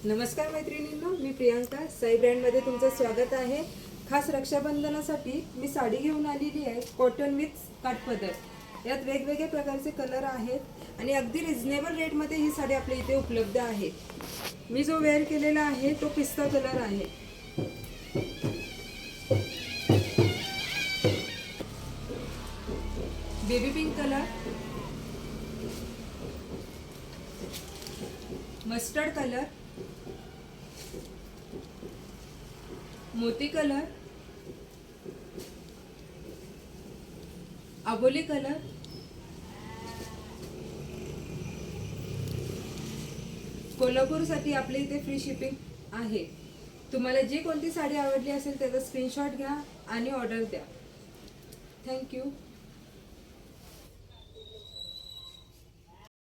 नमस्कार मैत्रिणींनो, मी प्रियांका साई ब्रँडमध्ये तुमचं स्वागत आहे। खास रक्षाबंधनासाठी मी साडी घेऊन आलेली आहे, कॉटन विथ काठपदर। यात वेगवेगळे प्रकारचे कलर आहेत आणि अगदी रिजनेबल रेटमध्ये ही साडी आपल्या इथे उपलब्ध आहे। मी जो वेअर केलेला आहे तो पिस्ता कलर आहे। Baby pink colour, mustard colour, मोती कलर, अबोली कलर, कोल्हापूरसाठी आपल्या इथे फ्री शिपिंग आहे। तुम्हाला जी कोणती साडी आवडली असेल त्याचा स्क्रीनशॉट घ्या आणि ऑर्डर द्या। थँक्यू।